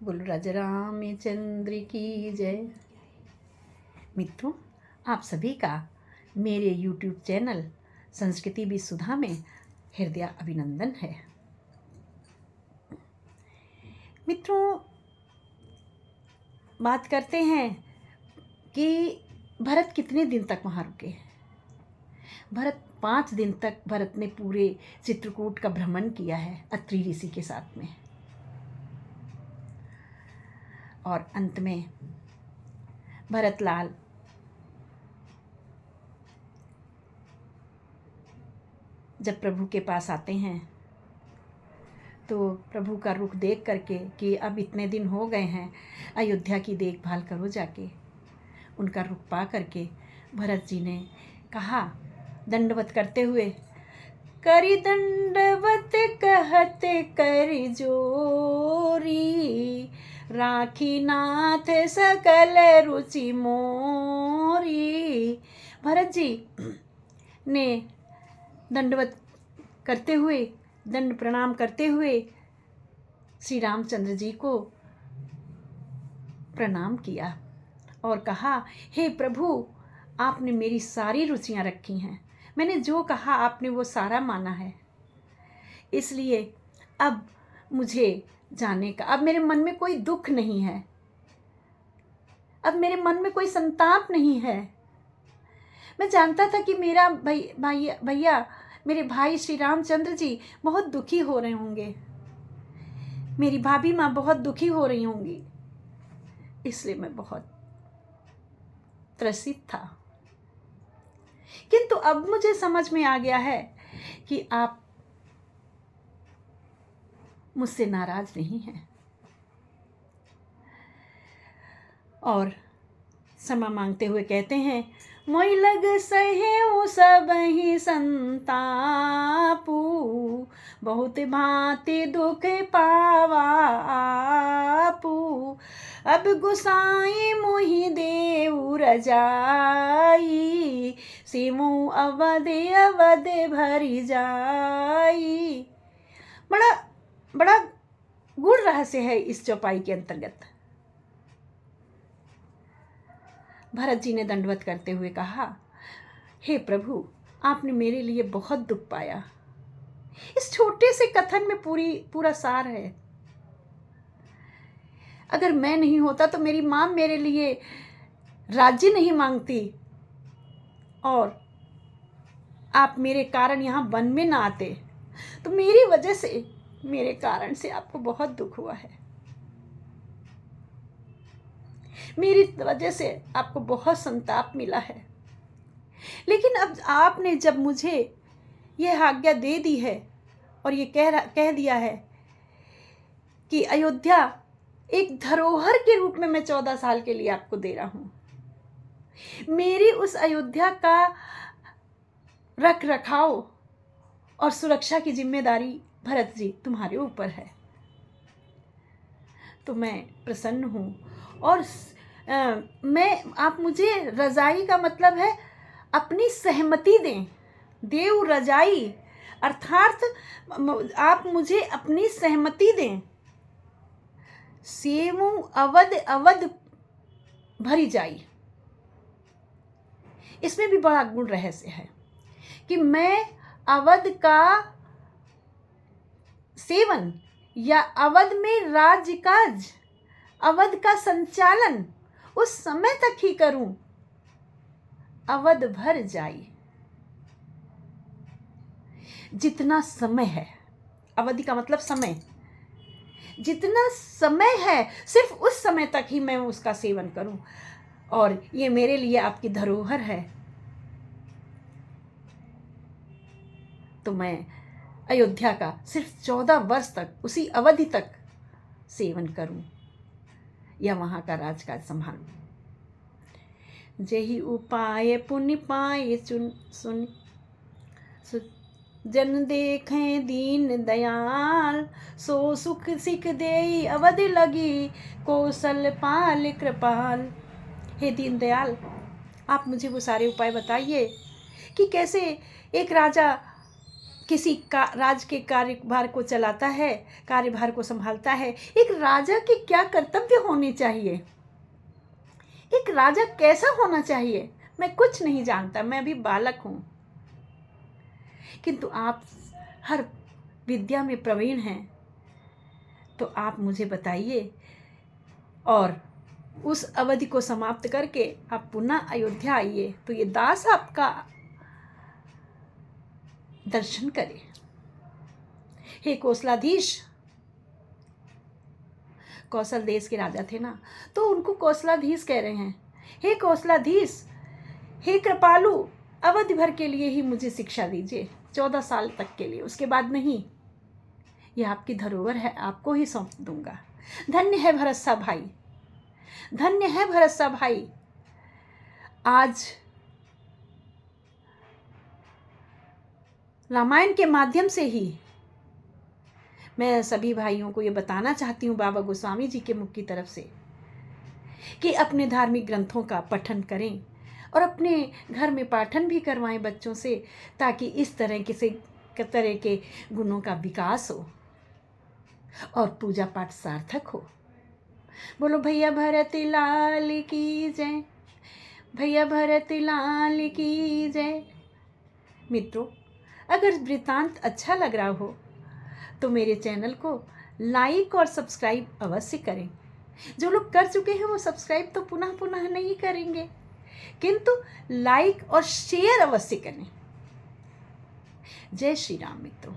बोलो राजा रामचंद्र की जय। मित्रों, आप सभी का मेरे YouTube चैनल संस्कृति भी सुधा में हृदय अभिनंदन है। मित्रों, बात करते हैं कि भरत कितने दिन तक वहाँ रुके। भरत 5 दिन तक भरत ने पूरे चित्रकूट का भ्रमण किया है अत्रि ऋषि के साथ में। और अंत में भरतलाल जब प्रभु के पास आते हैं तो प्रभु का रुख देख करके कि अब इतने दिन हो गए हैं, अयोध्या की देखभाल करो जाके। उनका रुख पा करके भरत जी ने कहा दंडवत करते हुए, करी दंडवत कहते करी जोरी, राखी नाथ सकल रुचि मोरी। भरत जी ने दंडवत करते हुए, दंड प्रणाम करते हुए श्री रामचंद्र जी को प्रणाम किया और कहा, हे प्रभु, आपने मेरी सारी रुचियां रखी हैं। मैंने जो कहा आपने वो सारा माना है। इसलिए अब मुझे जाने का, अब मेरे मन में कोई दुख नहीं है, अब मेरे मन में कोई संताप नहीं है। मैं जानता था कि मेरा भैया मेरे भाई श्री रामचंद्र जी बहुत दुखी हो रहे होंगे, मेरी भाभी माँ बहुत दुखी हो रही होंगी, इसलिए मैं बहुत त्रसित था। किंतु अब मुझे समझ में आ गया है कि आप मुझसे नाराज नहीं हैं। और क्षमा मांगते हुए कहते हैं, मोई लग सहे सब ही संतापू, बहुत भांति दुख पावा आपू, अब गुसाई मोहि देऊ रजाई, सिमु अवध अवध भरी जाई। बड़ा बड़ा गूढ़ रहस्य है इस चौपाई के अंतर्गत। भरत जी ने दंडवत करते हुए कहा, हे प्रभु, आपने मेरे लिए बहुत दुख पाया। इस छोटे से कथन में पूरा सार है। अगर मैं नहीं होता तो मेरी माँ मेरे लिए राज्य नहीं मांगती और आप मेरे कारण यहाँ वन में ना आते, तो मेरी वजह से, मेरे कारण से आपको बहुत दुख हुआ है। मेरी वजह से आपको बहुत संताप मिला है। लेकिन अब आपने जब मुझे यह आज्ञा दे दी है और ये कह दिया है कि अयोध्या एक धरोहर के रूप में मैं 14 साल के लिए आपको दे रहा हूँ, मेरी उस अयोध्या का रख रखाव और सुरक्षा की जिम्मेदारी भरत जी तुम्हारे ऊपर है, तो मैं प्रसन्न हूँ। और आप मुझे रजाई का मतलब है अपनी सहमति दें। देव रजाई अर्थात आप मुझे अपनी सहमति दें। सेवु अवध अवध भरी जाई, इसमें भी बड़ा गुण रहस्य है कि मैं अवध का सेवन या अवध में राज्य काज, अवध का संचालन उस समय तक ही करूं, अवध भर जाई। जितना समय है, अवधि का मतलब समय, जितना समय है सिर्फ उस समय तक ही मैं उसका सेवन करूं, और ये मेरे लिए आपकी धरोहर है। तो मैं अयोध्या का सिर्फ 14 वर्ष तक, उसी अवधि तक सेवन करूं या वहां का राजकाज संभालूं। जेहि उपाय पुण्य पाए सुन, जन देखें दीन दयाल, सो सुख सिख देई अवध लगी, कौशल पाल कृपाल। हे दीन दयाल, आप मुझे वो सारे उपाय बताइए कि कैसे एक राजा किसी का राज के कार्यभार को चलाता है, कार्यभार को संभालता है, एक राजा के क्या कर्तव्य होने चाहिए, एक राजा कैसा होना चाहिए, मैं कुछ नहीं जानता, मैं अभी बालक हूँ। किंतु आप हर विद्या में प्रवीण हैं, तो आप मुझे बताइए और उस अवधि को समाप्त करके आप पुनः अयोध्या आइए, तो ये दास आपका दर्शन करे। हे कौशलाधीश, कौशल देश के राजा थे ना, तो उनको कौशलाधीश कह रहे हैं। हे कौशलाधीश, हे कृपालु, अवधि भर के लिए ही मुझे शिक्षा दीजिए, 14 साल तक के लिए, उसके बाद नहीं। यह आपकी धरोहर है, आपको ही सौंप दूंगा। धन्य है भरत भाई, धन्य है भरत भाई। आज रामायण के माध्यम से ही मैं सभी भाइयों को ये बताना चाहती हूँ बाबा गोस्वामी जी के मुख की तरफ से, कि अपने धार्मिक ग्रंथों का पठन करें और अपने घर में पाठन भी करवाएं बच्चों से, ताकि इस तरह के गुणों का विकास हो और पूजा पाठ सार्थक हो। बोलो भैया भरत लाल की जय, भैया भरत लाल की जय। मित्रों, अगर वृत्तांत अच्छा लग रहा हो तो मेरे चैनल को लाइक और सब्सक्राइब अवश्य करें। जो लोग कर चुके हैं वो सब्सक्राइब तो पुनः पुनः नहीं करेंगे, किंतु लाइक और शेयर अवश्य करें। जय श्री राम मित्रों।